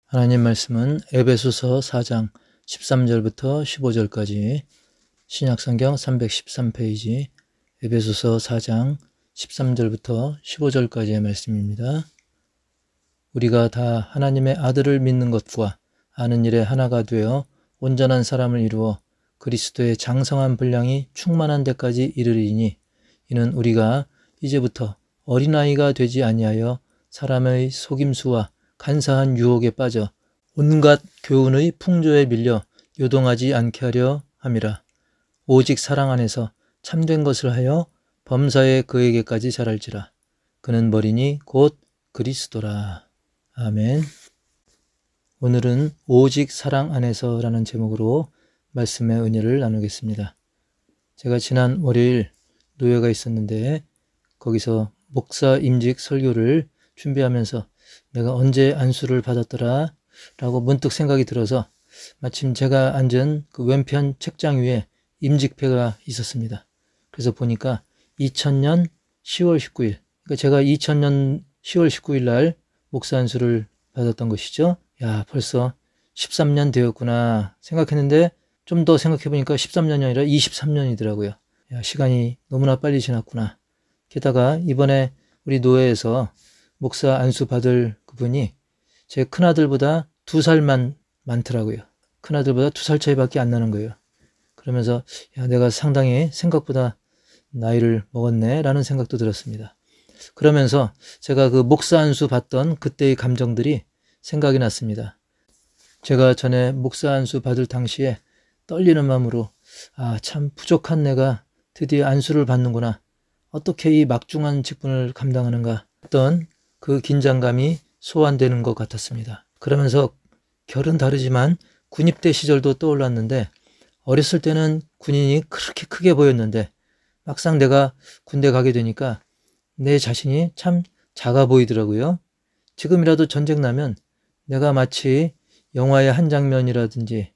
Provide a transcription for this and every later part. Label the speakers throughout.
Speaker 1: 하나님 말씀은 에베소서 4장 13절부터 15절까지 신약성경 313페이지 에베소서 4장 13절부터 15절까지의 말씀입니다. 우리가 다 하나님의 아들을 믿는 것과 아는 일에 하나가 되어 온전한 사람을 이루어 그리스도의 장성한 분량이 충만한 데까지 이르리니 이는 우리가 이제부터 어린아이가 되지 아니하여 사람의 속임수와 간사한 유혹에 빠져 온갖 교훈의 풍조에 밀려 요동하지 않게 하려 함이라. 오직 사랑 안에서 참된 것을 하여 범사에 그에게까지 자랄지라. 그는 머리니 곧 그리스도라. 아멘. 오늘은 오직 사랑 안에서라는 제목으로 말씀의 은혜를 나누겠습니다. 제가 지난 월요일 노예가 있었는데 거기서 목사 임직 설교를 준비하면서 내가 언제 안수를 받았더라 라고 문득 생각이 들어서 마침 제가 앉은 그 왼편 책장 위에 임직표가 있었습니다. 그래서 보니까 2000년 10월 19일 그러니까 제가 2000년 10월 19일 날 목사 안수를 받았던 것이죠. 야, 벌써 13년 되었구나 생각했는데 좀 더 생각해보니까 13년이 아니라 23년이더라고요. 야, 시간이 너무나 빨리 지났구나. 게다가 이번에 우리 노회에서 목사 안수 받을 그분이 제 큰아들보다 2살만 많더라고요. 큰아들보다 2살 차이밖에 안 나는 거예요. 그러면서 야, 내가 상당히 생각보다 나이를 먹었네 라는 생각도 들었습니다. 그러면서 제가 그 목사 안수 받던 그때의 감정들이 생각이 났습니다. 제가 전에 목사 안수 받을 당시에 떨리는 마음으로 아, 참 부족한 내가 드디어 안수를 받는구나. 어떻게 이 막중한 직분을 감당하는가 했던 그 긴장감이 소환되는 것 같았습니다. 그러면서 결은 다르지만 군입대 시절도 떠올랐는데 어렸을 때는 군인이 그렇게 크게 보였는데 막상 내가 군대 가게 되니까 내 자신이 참 작아 보이더라고요. 지금이라도 전쟁 나면 내가 마치 영화의 한 장면이라든지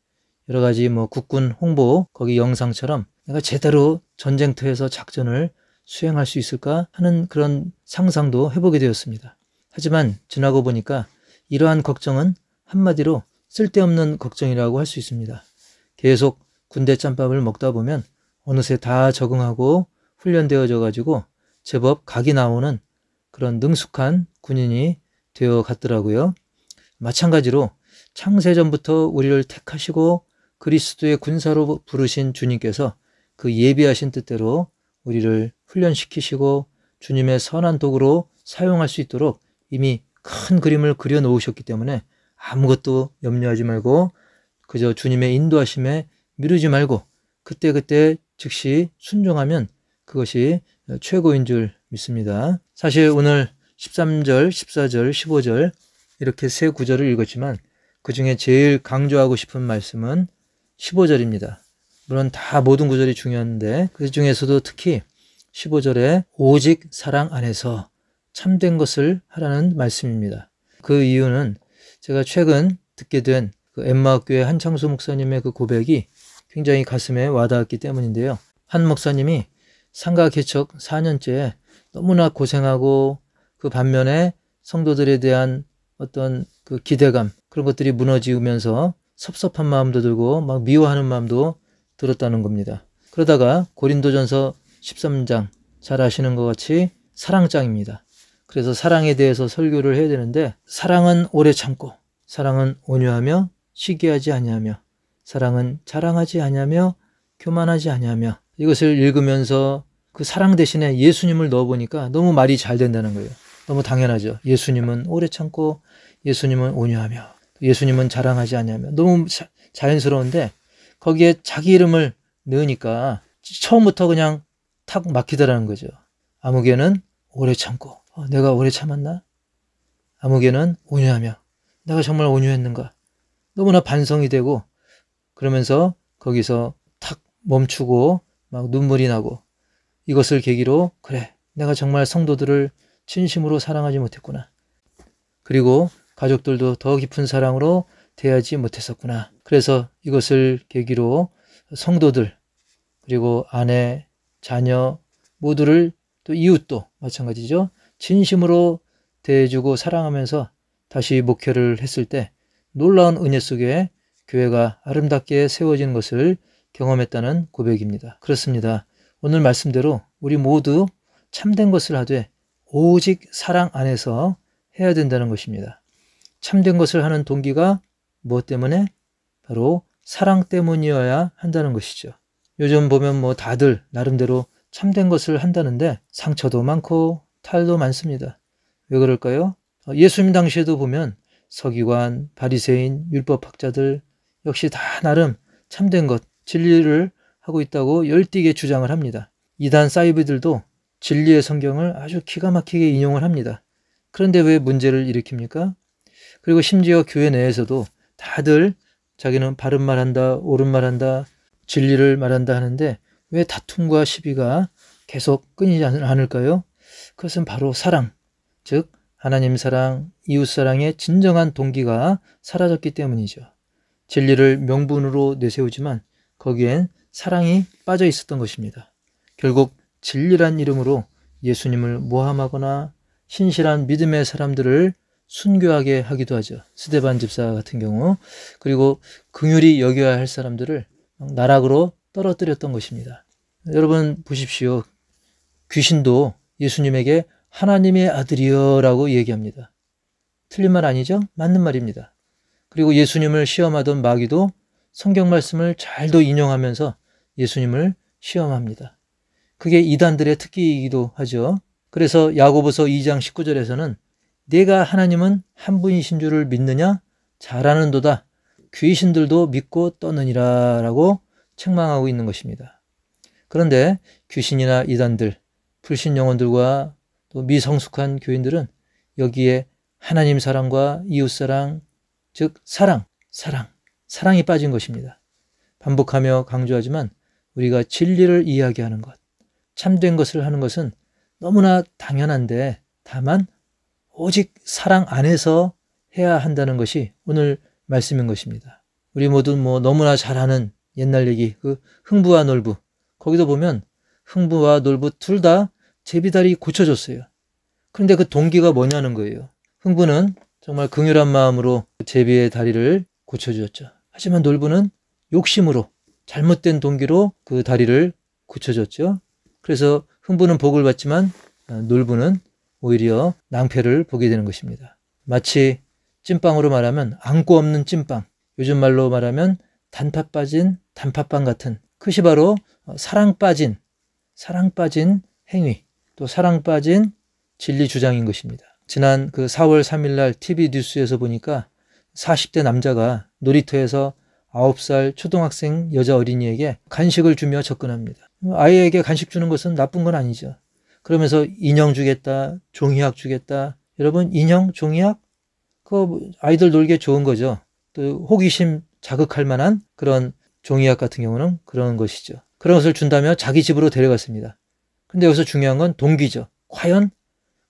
Speaker 1: 여러 가지 국군 홍보 거기 영상처럼 내가 제대로 전쟁터에서 작전을 수행할 수 있을까 하는 그런 상상도 해보게 되었습니다. 하지만 지나고 보니까 이러한 걱정은 한마디로 쓸데없는 걱정이라고 할 수 있습니다. 계속 군대 짬밥을 먹다 보면 어느새 다 적응하고 훈련되어져 가지고 제법 각이 나오는 그런 능숙한 군인이 되어 갔더라고요. 마찬가지로 창세전부터 우리를 택하시고 그리스도의 군사로 부르신 주님께서 그 예비하신 뜻대로 우리를 훈련시키시고 주님의 선한 도구로 사용할 수 있도록 이미 큰 그림을 그려 놓으셨기 때문에 아무것도 염려하지 말고 그저 주님의 인도하심에 미루지 말고 그때그때 즉시 순종하면 그것이 최고인 줄 믿습니다. 사실 오늘 13절, 14절, 15절 이렇게 세 구절을 읽었지만 그 중에 제일 강조하고 싶은 말씀은 15절입니다. 물론 다 모든 구절이 중요한데 그 중에서도 특히 15절에 오직 사랑 안에서 참된 것을 하라는 말씀입니다. 그 이유는 제가 최근 듣게 된 그 엠마교회 한창수 목사님의 그 고백이 굉장히 가슴에 와닿았기 때문인데요. 한 목사님이 상가 개척 4년째 너무나 고생하고 그 반면에 성도들에 대한 어떤 그 기대감 그런 것들이 무너지면서 섭섭한 마음도 들고 막 미워하는 마음도 들었다는 겁니다. 그러다가 고린도전서 13장 잘 아시는 것 같이 사랑장입니다. 그래서 사랑에 대해서 설교를 해야 되는데 사랑은 오래 참고 사랑은 온유하며 시기하지 아니하며 사랑은 자랑하지 아니하며 교만하지 아니하며 이것을 읽으면서 그 사랑 대신에 예수님을 넣어보니까 너무 말이 잘 된다는 거예요. 너무 당연하죠. 예수님은 오래 참고 예수님은 온유하며 예수님은 자랑하지 아니하며 너무 자연스러운데 거기에 자기 이름을 넣으니까 처음부터 그냥 탁 막히더라는 거죠. 아무개는 오래 참고 내가 오래 참았나? 아무개는 온유하며 내가 정말 온유했는가? 너무나 반성이 되고 그러면서 거기서 탁 멈추고 막 눈물이 나고 이것을 계기로 그래 내가 정말 성도들을 진심으로 사랑하지 못했구나. 그리고 가족들도 더 깊은 사랑으로 대하지 못했었구나. 그래서 이것을 계기로 성도들 그리고 아내, 자녀 모두를 또 이웃도 마찬가지죠. 진심으로 대해주고 사랑하면서 다시 목회를 했을 때 놀라운 은혜 속에 교회가 아름답게 세워진 것을 경험했다는 고백입니다. 그렇습니다. 오늘 말씀대로 우리 모두 참된 것을 하되 오직 사랑 안에서 해야 된다는 것입니다. 참된 것을 하는 동기가 무엇 때문에? 바로 사랑 때문이어야 한다는 것이죠. 요즘 보면 다들 나름대로 참된 것을 한다는데 상처도 많고 탈도 많습니다. 왜 그럴까요? 예수님 당시에도 보면 서기관, 바리새인, 율법학자들 역시 다 나름 참된 것, 진리를 하고 있다고 열띠게 주장을 합니다. 이단 사이비들도 진리의 성경을 아주 기가 막히게 인용을 합니다. 그런데 왜 문제를 일으킵니까? 그리고 심지어 교회 내에서도 다들 자기는 바른 말한다, 옳은 말한다, 진리를 말한다 하는데 왜 다툼과 시비가 계속 끊이지 않을까요? 그것은 바로 사랑, 즉 하나님 사랑, 이웃 사랑의 진정한 동기가 사라졌기 때문이죠. 진리를 명분으로 내세우지만 거기엔 사랑이 빠져 있었던 것입니다. 결국 진리란 이름으로 예수님을 모함하거나 신실한 믿음의 사람들을 순교하게 하기도 하죠. 스데반 집사 같은 경우. 그리고 긍휼히 여겨야 할 사람들을 나락으로 떨어뜨렸던 것입니다. 여러분 보십시오. 귀신도 예수님에게 하나님의 아들이여 라고 얘기합니다. 틀린 말 아니죠? 맞는 말입니다. 그리고 예수님을 시험하던 마귀도 성경 말씀을 잘도 인용하면서 예수님을 시험합니다. 그게 이단들의 특기이기도 하죠. 그래서 야고보서 2장 19절에서는 네가 하나님은 한 분이신 줄을 믿느냐? 잘하는도다. 귀신들도 믿고 떠느니라 라고 책망하고 있는 것입니다. 그런데 귀신이나 이단들, 불신 영혼들과 또 미성숙한 교인들은 여기에 하나님 사랑과 이웃 사랑, 즉 사랑이 빠진 것입니다. 반복하며 강조하지만 우리가 진리를 이야기하는 것, 참된 것을 하는 것은 너무나 당연한데 다만 오직 사랑 안에서 해야 한다는 것이 오늘 말씀인 것입니다. 우리 모두 너무나 잘 아는 옛날 얘기, 그 흥부와 놀부. 거기도 보면 흥부와 놀부 둘 다 제비다리 고쳐줬어요. 그런데 그 동기가 뭐냐는 거예요. 흥부는 정말 긍휼한 마음으로 제비의 다리를 고쳐주었죠. 하지만 놀부는 욕심으로 잘못된 동기로 그 다리를 고쳐줬죠. 그래서 흥부는 복을 받지만 놀부는 오히려 낭패를 보게 되는 것입니다. 마치 찐빵으로 말하면 안고 없는 찐빵, 요즘 말로 말하면 단팥 빠진 단팥빵 같은 그것이 바로 사랑 빠진 행위, 또 사랑 빠진 진리 주장인 것입니다. 지난 그 4월 3일 날 TV 뉴스에서 보니까 40대 남자가 놀이터에서 9살 초등학생 여자 어린이에게 간식을 주며 접근합니다. 아이에게 간식 주는 것은 나쁜 건 아니죠. 그러면서 인형 주겠다, 종이학 주겠다. 여러분 인형, 종이학? 그거 아이들 놀기에 좋은 거죠. 또 호기심 자극할 만한 그런 종이학 같은 경우는 그런 것이죠. 그런 것을 준다며 자기 집으로 데려갔습니다. 근데 여기서 중요한 건 동기죠. 과연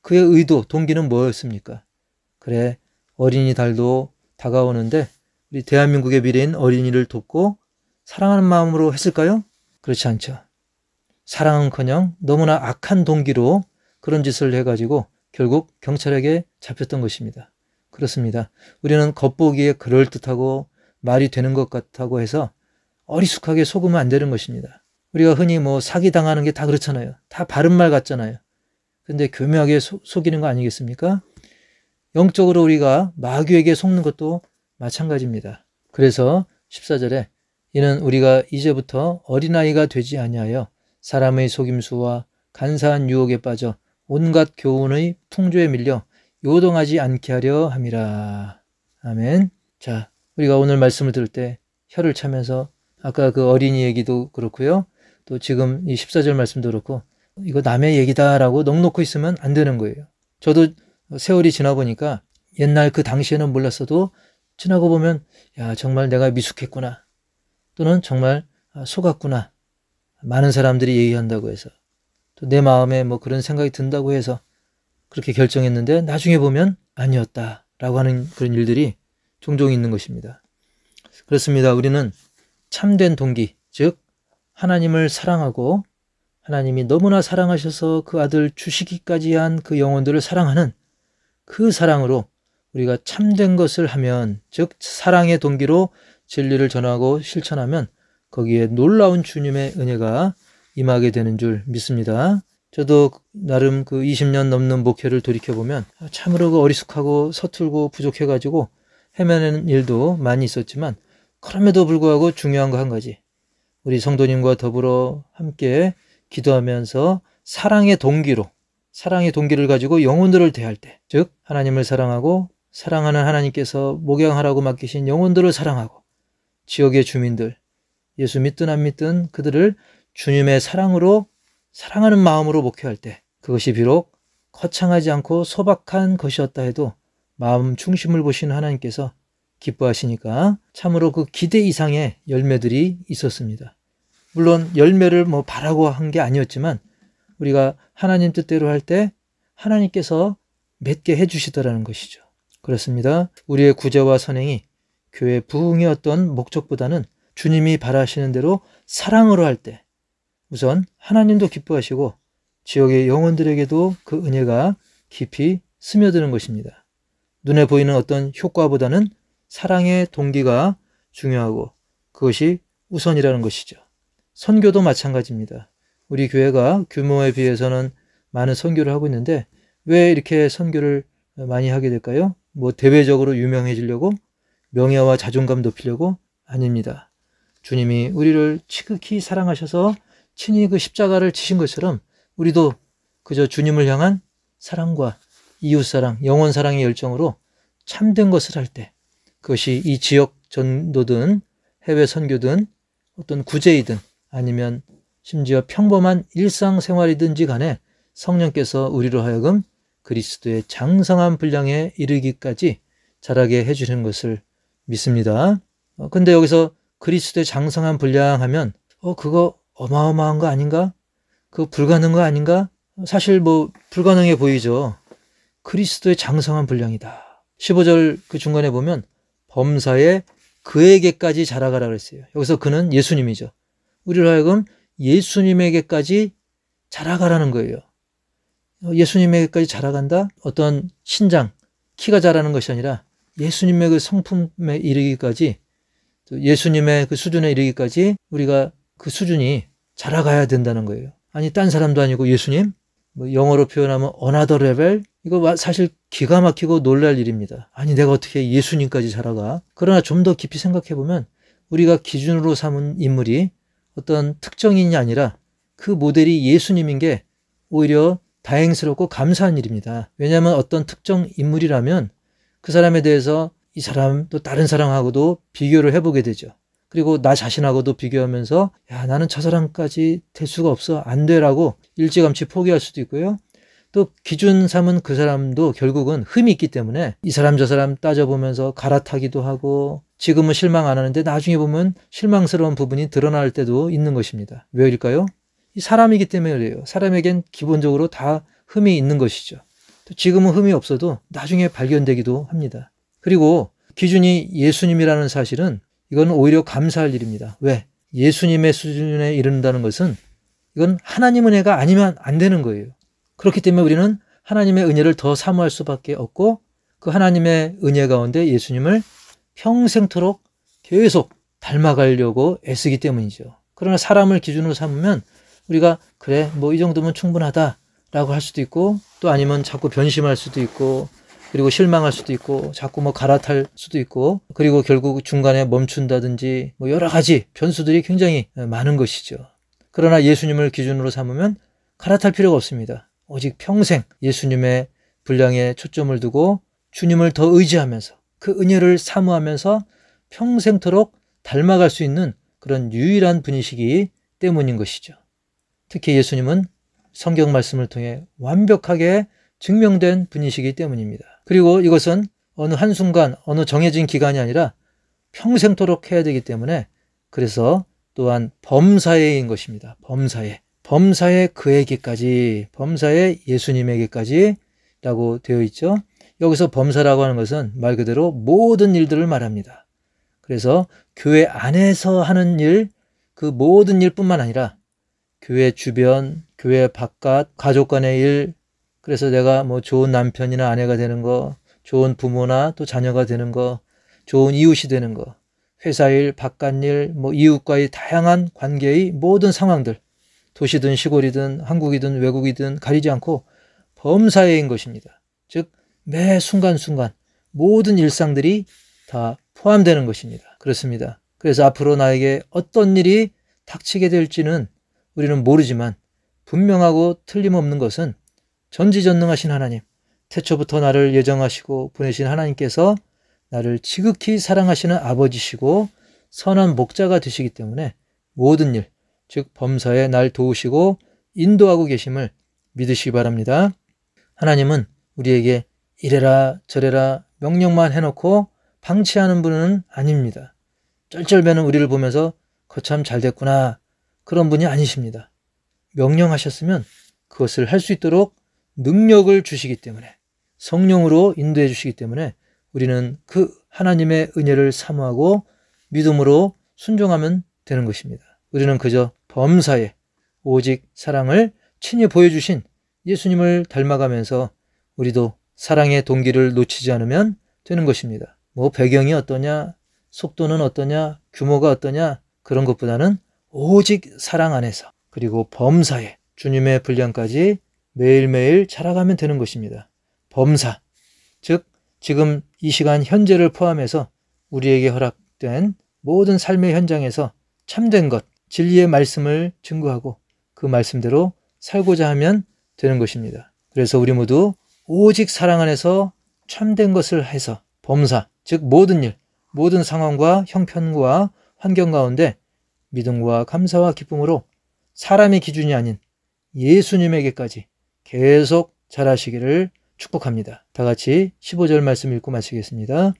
Speaker 1: 그의 의도, 동기는 뭐였습니까? 그래, 어린이달도 다가오는데 우리 대한민국의 미래인 어린이를 돕고 사랑하는 마음으로 했을까요? 그렇지 않죠. 사랑은커녕 너무나 악한 동기로 그런 짓을 해가지고 결국 경찰에게 잡혔던 것입니다. 그렇습니다. 우리는 겉보기에 그럴듯하고 말이 되는 것 같다고 해서 어리숙하게 속으면 안 되는 것입니다. 우리가 흔히 사기당하는 게 다 그렇잖아요. 다 바른 말 같잖아요. 근데 교묘하게 속이는 거 아니겠습니까? 영적으로 우리가 마귀에게 속는 것도 마찬가지입니다. 그래서 14절에 이는 우리가 이제부터 어린아이가 되지 아니하여 사람의 속임수와 간사한 유혹에 빠져 온갖 교훈의 풍조에 밀려 요동하지 않게 하려 함이라. 아멘. 자, 우리가 오늘 말씀을 들을 때 혀를 차면서 아까 그 어린이 얘기도 그렇고요. 또 지금 이 14절 말씀도 그렇고 이거 남의 얘기다라고 넋놓고 있으면 안 되는 거예요. 저도 세월이 지나 보니까 옛날 그 당시에는 몰랐어도 지나고 보면 야 정말 내가 미숙했구나. 또는 정말 속았구나. 많은 사람들이 얘기한다고 해서 또 내 마음에 그런 생각이 든다고 해서 그렇게 결정했는데 나중에 보면 아니었다라고 하는 그런 일들이 종종 있는 것입니다. 그렇습니다. 우리는 참된 동기, 즉 하나님을 사랑하고 하나님이 너무나 사랑하셔서 그 아들 주시기까지 한 그 영혼들을 사랑하는 그 사랑으로 우리가 참된 것을 하면, 즉 사랑의 동기로 진리를 전하고 실천하면 거기에 놀라운 주님의 은혜가 임하게 되는 줄 믿습니다. 저도 나름 그 20년 넘는 목회를 돌이켜보면 참으로 그 어리숙하고 서툴고 부족해가지고 헤매는 일도 많이 있었지만, 그럼에도 불구하고 중요한 거 한 가지, 우리 성도님과 더불어 함께 기도하면서 사랑의 동기를 가지고 영혼들을 대할 때, 즉 하나님을 사랑하고 사랑하는 하나님께서 목양하라고 맡기신 영혼들을 사랑하고 지역의 주민들, 예수 믿든 안 믿든 그들을 주님의 사랑으로 사랑하는 마음으로 목회할 때, 그것이 비록 거창하지 않고 소박한 것이었다 해도 마음 중심을 보시는 하나님께서 기뻐하시니까 참으로 그 기대 이상의 열매들이 있었습니다. 물론 열매를 바라고 한 게 아니었지만 우리가 하나님 뜻대로 할 때 하나님께서 맺게 해주시더라는 것이죠. 그렇습니다. 우리의 구제와 선행이 교회 부흥의 어떤 목적보다는 주님이 바라시는 대로 사랑으로 할 때 우선 하나님도 기뻐하시고 지역의 영혼들에게도 그 은혜가 깊이 스며드는 것입니다. 눈에 보이는 어떤 효과보다는 사랑의 동기가 중요하고 그것이 우선이라는 것이죠. 선교도 마찬가지입니다. 우리 교회가 규모에 비해서는 많은 선교를 하고 있는데 왜 이렇게 선교를 많이 하게 될까요? 대외적으로 유명해지려고, 명예와 자존감 높이려고? 아닙니다. 주님이 우리를 지극히 사랑하셔서 친히 그 십자가를 지신 것처럼 우리도 그저 주님을 향한 사랑과 이웃사랑, 영혼사랑의 열정으로 참된 것을 할 때, 그것이 이 지역 전도든 해외 선교든 어떤 구제이든 아니면 심지어 평범한 일상생활이든지 간에 성령께서 우리로 하여금 그리스도의 장성한 분량에 이르기까지 자라게 해주시는 것을 믿습니다. 근데 여기서 그리스도의 장성한 분량 하면 그거 어마어마한 거 아닌가? 그거 불가능한 거 아닌가? 사실 불가능해 보이죠. 그리스도의 장성한 분량이다. 15절 그 중간에 보면 범사에 그에게까지 자라가라 그랬어요. 여기서 그는 예수님이죠. 우리로 하여금 예수님에게까지 자라가라는 거예요. 예수님에게까지 자라간다? 어떤 신장, 키가 자라는 것이 아니라 예수님의 그 성품에 이르기까지, 예수님의 그 수준에 이르기까지 우리가 그 수준이 자라가야 된다는 거예요. 아니 딴 사람도 아니고 예수님? 영어로 표현하면 another level? 이거 사실 기가 막히고 놀랄 일입니다. 아니 내가 어떻게 예수님까지 자라가? 그러나 좀 더 깊이 생각해보면 우리가 기준으로 삼은 인물이 어떤 특정인이 아니라 그 모델이 예수님인 게 오히려 다행스럽고 감사한 일입니다. 왜냐하면 어떤 특정 인물이라면 그 사람에 대해서 이 사람 또 다른 사람하고도 비교를 해보게 되죠. 그리고 나 자신하고도 비교하면서 야 나는 저 사람까지 될 수가 없어, 안 돼라고 일찌감치 포기할 수도 있고요. 또 기준 삼은 그 사람도 결국은 흠이 있기 때문에 이 사람 저 사람 따져보면서 갈아타기도 하고 지금은 실망 안 하는데 나중에 보면 실망스러운 부분이 드러날 때도 있는 것입니다. 왜일까요? 이 사람이기 때문에 그래요. 사람에겐 기본적으로 다 흠이 있는 것이죠. 또 지금은 흠이 없어도 나중에 발견되기도 합니다. 그리고 기준이 예수님이라는 사실은 이건 오히려 감사할 일입니다. 왜? 예수님의 수준에 이른다는 것은 이건 하나님 은혜가 아니면 안 되는 거예요. 그렇기 때문에 우리는 하나님의 은혜를 더 사모할 수밖에 없고 그 하나님의 은혜 가운데 예수님을 평생토록 계속 닮아가려고 애쓰기 때문이죠. 그러나 사람을 기준으로 삼으면 우리가 그래 이 정도면 충분하다라고 할 수도 있고 또 아니면 자꾸 변심할 수도 있고 그리고 실망할 수도 있고 자꾸 갈아탈 수도 있고 그리고 결국 중간에 멈춘다든지 여러 가지 변수들이 굉장히 많은 것이죠. 그러나 예수님을 기준으로 삼으면 갈아탈 필요가 없습니다. 오직 평생 예수님의 분량에 초점을 두고 주님을 더 의지하면서 그 은혜를 사모하면서 평생토록 닮아갈 수 있는 그런 유일한 분이시기 때문인 것이죠. 특히 예수님은 성경 말씀을 통해 완벽하게 증명된 분이시기 때문입니다. 그리고 이것은 어느 한순간 어느 정해진 기간이 아니라 평생토록 해야 되기 때문에 그래서 또한 범사에인 것입니다. 범사에 그에게까지, 범사에 예수님에게까지 라고 되어 있죠. 여기서 범사라고 하는 것은 말 그대로 모든 일들을 말합니다. 그래서 교회 안에서 하는 일, 그 모든 일뿐만 아니라 교회 주변, 교회 바깥, 가족 간의 일, 그래서 내가 좋은 남편이나 아내가 되는 거, 좋은 부모나 또 자녀가 되는 거, 좋은 이웃이 되는 거, 회사일, 바깥일, 이웃과의 다양한 관계의 모든 상황들, 도시든 시골이든 한국이든 외국이든 가리지 않고 범사에인 것입니다. 즉 매 순간순간 모든 일상들이 다 포함되는 것입니다. 그렇습니다. 그래서 앞으로 나에게 어떤 일이 닥치게 될지는 우리는 모르지만 분명하고 틀림없는 것은 전지전능하신 하나님, 태초부터 나를 예정하시고 보내신 하나님께서 나를 지극히 사랑하시는 아버지시고 선한 목자가 되시기 때문에 모든 일, 즉 범사에 날 도우시고 인도하고 계심을 믿으시기 바랍니다. 하나님은 우리에게 이래라 저래라 명령만 해놓고 방치하는 분은 아닙니다. 쩔쩔매는 우리를 보면서 거참 잘됐구나 그런 분이 아니십니다. 명령하셨으면 그것을 할 수 있도록 능력을 주시기 때문에, 성령으로 인도해 주시기 때문에 우리는 그 하나님의 은혜를 사모하고 믿음으로 순종하면 되는 것입니다. 우리는 그저 범사에 오직 사랑을 친히 보여주신 예수님을 닮아가면서 우리도 사랑의 동기를 놓치지 않으면 되는 것입니다. 배경이 어떠냐, 속도는 어떠냐, 규모가 어떠냐, 그런 것보다는 오직 사랑 안에서, 그리고 범사에 주님의 분량까지 매일매일 자라가면 되는 것입니다. 범사, 즉 지금 이 시간 현재를 포함해서 우리에게 허락된 모든 삶의 현장에서 참된 것, 진리의 말씀을 증거하고 그 말씀대로 살고자 하면 되는 것입니다. 그래서 우리 모두 오직 사랑 안에서 참된 것을 해서 범사, 즉 모든 일, 모든 상황과 형편과 환경 가운데 믿음과 감사와 기쁨으로 사람의 기준이 아닌 예수님에게까지 계속 자라시기를 축복합니다. 다 같이 15절 말씀 읽고 마치겠습니다.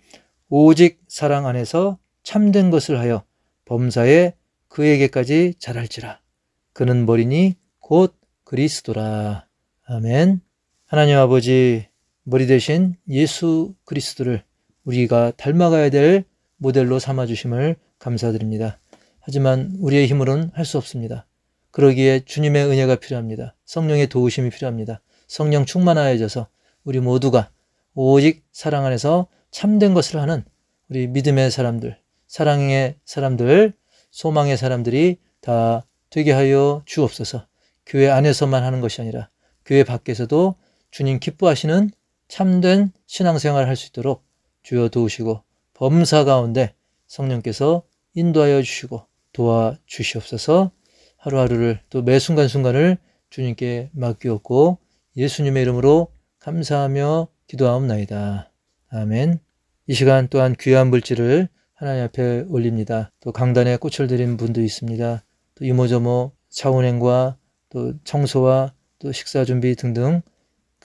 Speaker 1: 오직 사랑 안에서 참된 것을 하여 범사에 그에게까지 자랄지라. 그는 머리니 곧 그리스도라. 아멘. 하나님 아버지, 머리 대신 예수 그리스도를 우리가 닮아가야 될 모델로 삼아주심을 감사드립니다. 하지만 우리의 힘으로는 할 수 없습니다. 그러기에 주님의 은혜가 필요합니다. 성령의 도우심이 필요합니다. 성령 충만하여져서 우리 모두가 오직 사랑 안에서 참된 것을 하는 우리 믿음의 사람들, 사랑의 사람들, 소망의 사람들이 다 되게 하여 주옵소서. 교회 안에서만 하는 것이 아니라 교회 밖에서도 주님 기뻐하시는 참된 신앙생활을 할 수 있도록 주여 도우시고 범사 가운데 성령께서 인도하여 주시고 도와주시옵소서. 하루하루를 또 매 순간순간을 주님께 맡기옵고 예수님의 이름으로 감사하며 기도하옵나이다. 아멘. 이 시간 또한 귀한 물질을 하나님 앞에 올립니다. 또 강단에 꽃을 드린 분도 있습니다. 또 이모저모 차운행과 또 청소와 또 식사 준비 등등,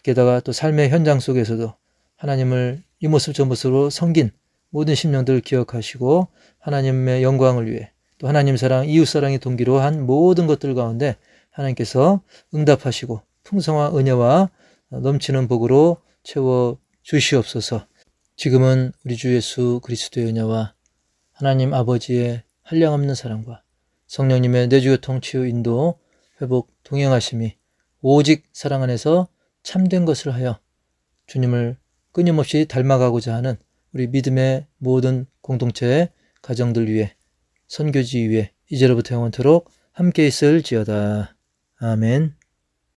Speaker 1: 게다가 또 삶의 현장 속에서도 하나님을 이 모습 저 모습으로 섬긴 모든 심령들 기억하시고 하나님의 영광을 위해 또 하나님 사랑, 이웃 사랑의 동기로 한 모든 것들 가운데 하나님께서 응답하시고 풍성한 은혜와 넘치는 복으로 채워 주시옵소서. 지금은 우리 주 예수 그리스도의 은혜와 하나님 아버지의 한량없는 사랑과 성령님의 내주교통 치유 인도 회복 동행하심이 오직 사랑 안에서 참된 것을 하여 주님을 끊임없이 닮아가고자 하는 우리 믿음의 모든 공동체 가정들 위해, 선교지 위에 이제로부터 영원토록 함께 있을지어다. 아멘.